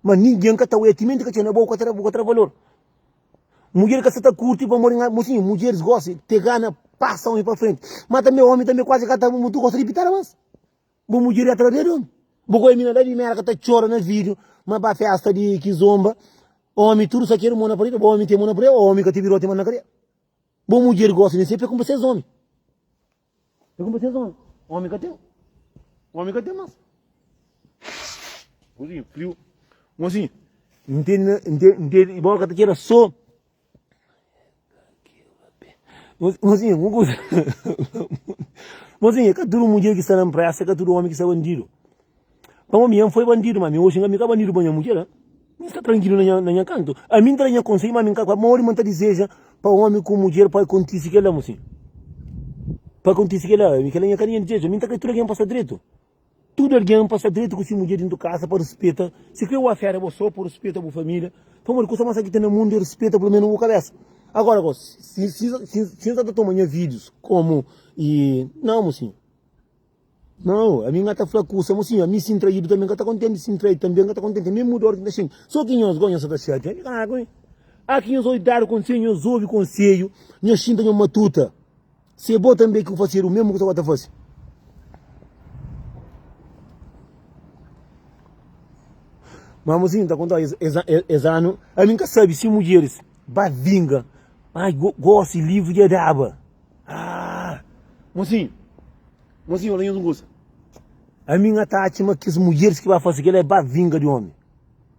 Mas ninguém que está o etimento que tem na boca contra valor. Mulher que está curta para morrer, mas sim, mulheres gostam, te gana, passa homem para frente. Mas também homem também quase que está muito gosta de pitar, mas. Boa mulher é atrás dele. Boa menina da merda que está chora no vídeo, mas para festa de que zomba, homem tudo só quer mona por ele, homem tem mona por ele, homem que te virou tem mona por ele. Boa mulher gosta de sempre é como vocês homens. É como vocês homens. Homem que tem. Homem que tem mais. Assim, frio. Mas assim, entende, igual que era só. Mas assim, uma coisa. Mas assim, é que todo mulher que está na praia, é que todo homem que está bandido. Para o homem foi bandido, mas hoje não é bandido para a mulher. Não está tranquilo na minha canto. A mim está na conselho, mas a minha maior manta deseja para o homem com mulher para acontecer que ela, assim. Para acontecer que ela, que ela não quer deseja. A mim está que tudo alguém passa direito. Tudo alguém passa direito com essa mulher dentro de casa para respeitar. Se criou a fera, você por respeito a família. Para uma coisa mais que tem no mundo, respeita pelo menos a cabeça. Agora, se você está tomando vídeos como não, assim. Não, a minha está flacuça, mas sim, a mim se traído também, que está contente, se traído também, que está contente, mesmo mudou, assim. Só que nós ganhamos essa certa. Aqui nós dar conselho, nós ouve conselho, nós sinta uma matuta. Se é bom também que eu faça o mesmo que você vai fazer. Mas assim, está contando, exano, a mim que sabe, se mulheres, vai vinga, gosta de livro de daba. Mas assim, olha, não gosta. A minha tática é que as mulheres que vai fazer aquilo é para vinga de homem.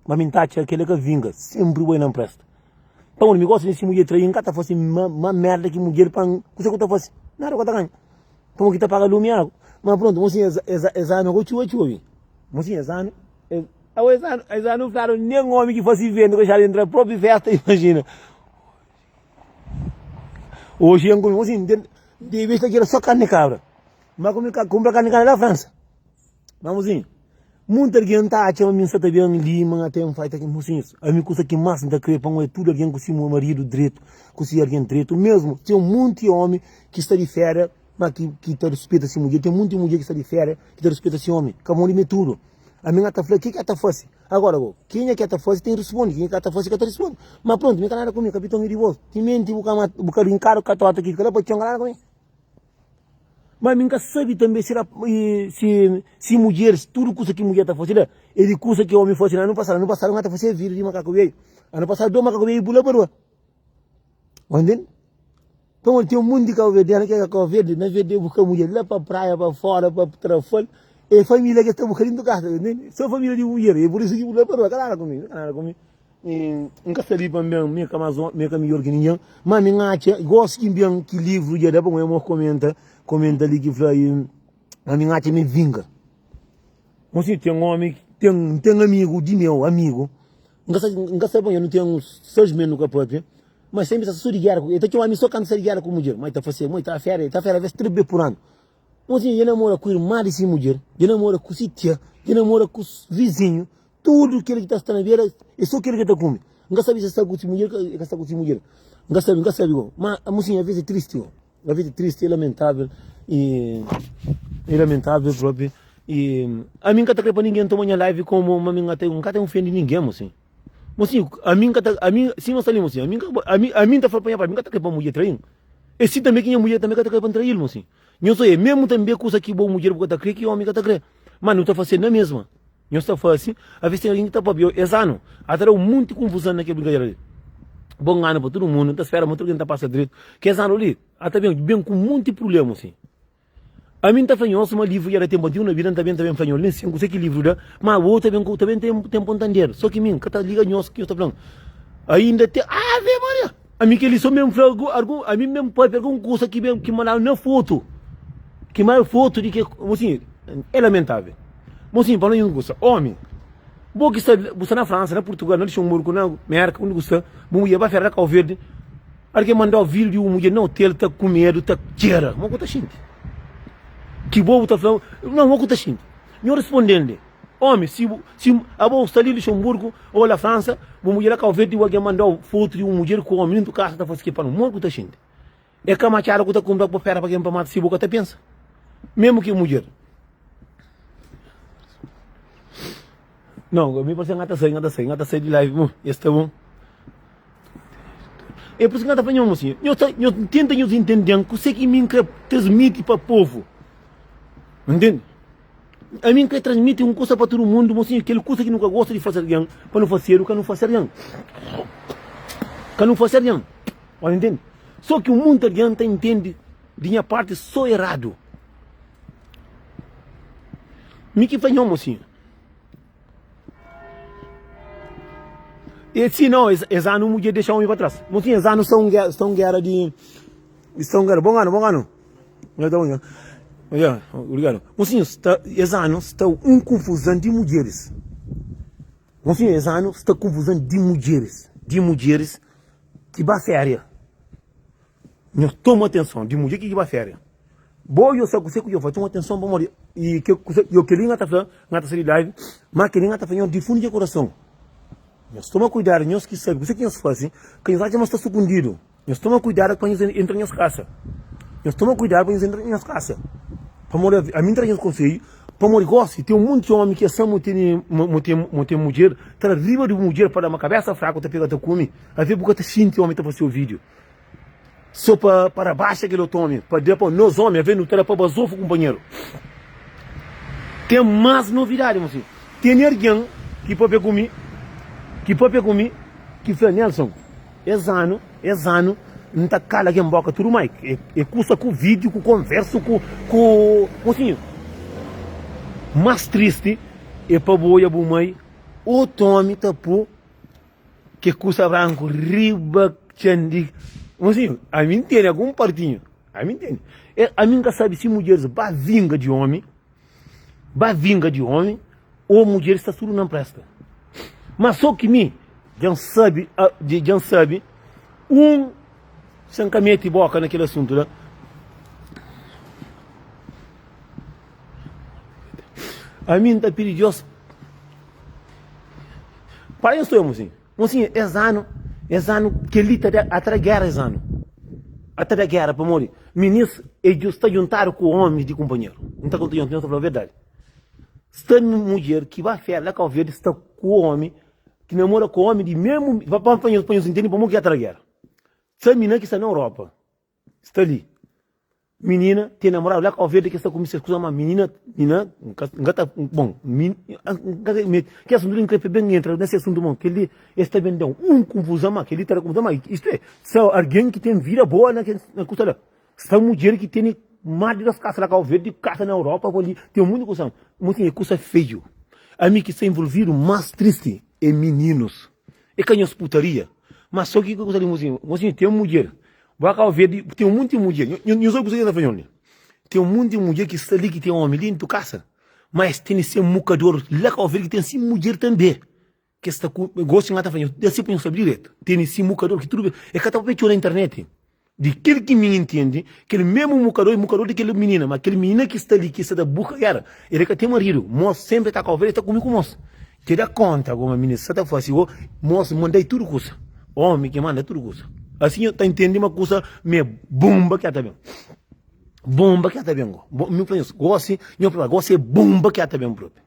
Mas a minha tática é aquele que vinga, sempre o não presta. Então, eu me gosto desse mulher trair, nunca está fazendo uma merda que mulher para o que você está fazendo. Nada que está ganhando. Então, aqui está pagando lume água. Mas pronto, mas assim, exano, eu te ouvi. Mas assim, exano, claro, nem homem que fosse vendo, que já entra na própria festa, imagina. Hoje, assim, de vez que era só carne de cabra. Mas compra carne de cabra da França. Vamos assim, muita gente está achando que está bem lima, até um feito aqui, assim, a minha coisa que mais está crepando é tudo alguém com o meu marido direito, com o alguém direito, mesmo, tem um monte de homem que está de férias, mas que está respeita essa mulher, tem um monte de mulher que está de férias, que está respeita esse homem, que a mão de tudo. A minha está falando, o que está fazendo? Agora, quem é que está fazendo tem que responder, quem é que está fazendo que responde. Mas pronto, me canara comigo, capitão de voz, tem mente, bucar um caro, que está aqui, que ela pode ter um canara comigo. Mas nunca sabe também se mulheres, tudo coisa que mulher está fazendo, ele coisa que homem faz, ano passado não está fazendo vídeo de macaco veio. Ano passado dois macacos veio e pula para rua. Entende? Então tem um mundo de Cabo Verde, que é Cabo Verde, na verde busca mulher lá para a praia, para fora, para trafalgar. É família que está buscando casa, só família de mulher, é por isso que pula para rua, canara comigo. Nunca sabia para mim, minha melhor que ninguém, mas minha acha, gosto que livro já dá para eu comenta ali que fala a minha arte me vinga. Mas se tem um homem, tem amigo de meu amigo, nunca sabe, eu não tenho 6 meses no capote, mas sempre está de guerra, eu tenho um amigo só quando está de guerra com mulher, mas está fazendo, mas está férias, vezes 3 vezes por ano. Mas assim, eu namoro com irmã dessa mulher, eu namoro com o tia, eu namoro com os vizinhos, tudo que ele está na beira, é só aquele que está comigo. Nunca sabe se está com essa mulher, que está com essa mulher. Nunca sabe, mas assim, às vezes é triste, a vida é triste, é lamentável próprio. E a mim que tá para ninguém tomar minha live como uma minha até nunca tem ofende ninguém, assim. Mas assim, a mim sim nós saímos assim, a mim tá falando para mim que tá para mulher trair. E se também quem é mulher também que tá para trair, assim. Eu sou mesmo também coisa que boa mulher porque tá crê que homem que tá crê. Mas não tá fazendo a mesma. Eu estou fazendo assim, a vez tem alguém que tá para bio, exano. Até um monte de confusão naquele brincadeira ali. Bom ano para todo mundo, tá espera muito quem tá passa direito. Que é ali, até bem com muito problema assim. A mim tá fanhoso uma livro e era tempo de uma vida também fanhoso, nem sei que livro dá, mas o outro também tem pontandeiro. Só que mim, que tá liga nhoso que eu tô falando. Ainda tem, Ave Maria. A mim que eles só mesmo a mim mesmo pode pegar um curso aqui mesmo que mandar na foto. Que mais foto de que, assim, é lamentável. Mas assim, para não curso, homem. Bom que está na França, na Portugal, na Luxemburgo, na América, onde está, mulher vai ferrar com o verde. Aí que mandar o vídeo de uma mulher no hotel, tá com medo, tá tira. Mas o que tá xinte? Que bobo tá falando, não, o que tá xinte? Não respondendo. Homem, se a boa está ali em Luxemburgo ou na França, uma mulher com o verde, vai mandar foto de uma mulher com o homem dentro do carro, tá fazendo para não, o que tá xinte? É que a machara que tá comprando para ferrar para quem para matar, se boca até pensa. Mesmo que mulher. Não, me parece que ngata sai de live, está bom. É por isso que ngata fanhão assim. Eu tento entender que sei que me transmite para o povo. Entende? A mim que transmite uma coisa para todo mundo, assim, aquele coisa que nunca gosta de fazer alguém, para não fazer o que não fazer alguém. Que não fazer alguém. Olha, entende? Só que o mundo adianta entende de minha parte só errado. Me que fanhão assim. E se não, esse ano não podia deixar o homem para trás. Mas esse ano estão guerra de... Estão guerra. Bom ano. Obrigado. Mas esse ano está uma confusão de mulheres. Mas esse ano está confusão de mulheres. De mulheres que vai férias. Toma atenção, de mulher que vai férias. Bom, eu sei que eu faço uma atenção para morrer. E que eu queria estar falando, não está sendo live, mas queria estar falando de fundo de coração. Nós tomamos cuidado, nós que sabemos, você que nós fazemos, que nós já está escondido. Nós tomamos cuidado para nós entrar nas casas. Nós tomamos cuidado para nós entrar nas casas. Para morrer, a mim traz conselho, para morrer gosta, tem um monte de homem que são muito mulher, está arriba de mulher para dar uma cabeça fraca, está pegando come, às vezes porque está sentindo o homem está fazendo o vídeo. Só para baixo aquele homem, para depois nós homens, às vezes não terá para bazofo companheiro. Tem mais novidade, assim. Tem alguém que pode pegar comigo, que foi Nelson, esse ano, não está cala aqui em boca, tudo mais. É custa com vídeo, com conversa, com assim. Mais triste é para boia, para mãe, o Tommy tá por que custa branco, riba, tchendi. Assim, a mim tem algum partinho, a mim tem. A mim nunca sabe se mulheres vai vinga de homem, ou mulher está tudo não presta. Mas só que mim, já sabe, sem caminhar de boca naquele assunto, né? A mim está perigoso. Para isso estou assim. Assim, esse ano que ele está até guerra esse ano. Até a guerra, para morrer. Ministro, ele está juntado com homens de companheiro. Não está contando, não está falando a verdade. Está uma mulher que vai falar com o verde, está com o homem, que namora com o homem de mesmo. Para entender como que é a guerra. Essa menina que está na Europa, está ali. Menina, tem namorado lá com o verde que está comigo, escusa uma menina, bom, que assunto ele que bem entra nesse assunto bom, que ele está vendendo confusão, que ele está confusão, isto é, só alguém que tem vida boa na costa lá. Essa mulher que tem mais de 2 casas lá com o verde, casa na Europa, ali, tem um monte de coisa, muito coisa feio. A mim que está envolvido mais triste é meninos, é canhões putaria, mas só que coisa ali, tem uma mulher. Vai cá ver, tem um monte de mulher. Eu sou você que está falando. Tem um monte de mulher que está ali, que tem um homem ali em tua casa. Mas tem esse mucador lá cá ver que tem esse mulher também. Que está com. Gosto de estar falando. Eu sempre não sabe direito. Tem esse mucador que tudo bem. É que está pedindo na internet. De aquele que me entende, aquele mesmo mucador daquele menina. Mas aquele menina que está ali, que está da boca, cara. Ele que tem marido. Moço sempre está com ver, está comigo com moço. Te dá conta, alguma menina, você está fazendo. Moço, mandei tudo coisa. Homem que manda tudo coisa. Assim, está entendendo uma coisa, minha bomba que está bem. Bomba que está bem. Meu pai, gosto é bomba que está bem próprio.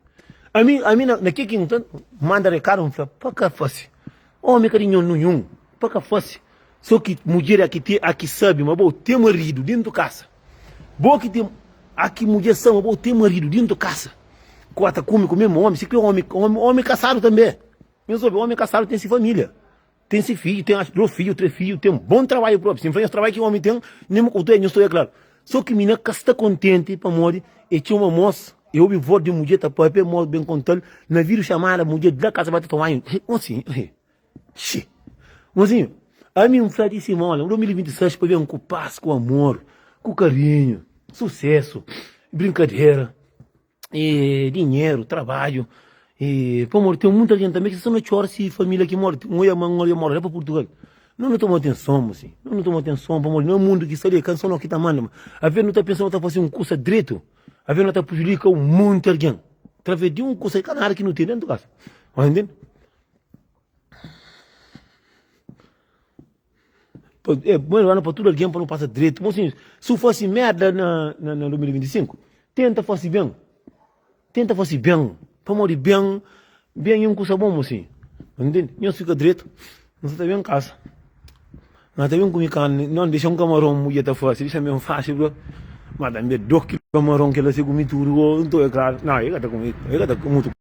A mim, naquele que então, manda recado, para cá fácil. Homem carinho nenhum, para cá fácil. Só que mulher aqui sabe, mas bom, tem marido dentro da casa. Bom que tem, aqui mulher são, bom, tem marido dentro da casa. Quarta come com o mesmo homem, se que homem casado também. Meu soube, homem casado tem sua família. tem esse filho, tem 2 filhos, 3 filhos, tem um bom trabalho próprio. Se enfrenta o trabalho que o homem tem, nem me contou, não estou é claro. Só que mina que está contente para morrer, e tinha uma moça, eu ouvi voz de mulher, tá para morrer bem contente, na vira chamar a mulher da casa para tomar um. Assim, assim, a mim um frade disse, olha, 2026 para ver um com paz, com amor, com carinho, sucesso, brincadeira, e dinheiro, trabalho. E, pô, amor, tem muita gente também que só não chora se família que morre. Um ia morrer lá para Portugal. Não toma atenção, assim. Não toma atenção, pô, amor. Não é o mundo que está ali, canção não que está mandando. A ver, não está pensando que está fazendo um curso direito. A ver, não está prejudicando muito alguém. Através de um curso canário que não tem dentro do caso. Entende? É bom para tudo alguém para não passar direito. Mas, assim, se fosse merda na 2025, tenta fazer bem. Tenta fazer bem. Para morrer bem, bem é um curso bom, assim. Entende? Não fica direito. Não está bem em casa. Não está bem comigo, não deixa um camarão muito fácil. Deixa mesmo fácil, bro. Mas também 2 quilos de camarão que ela se come tudo. Não, é claro. Não, ele está comigo. Ele está muito.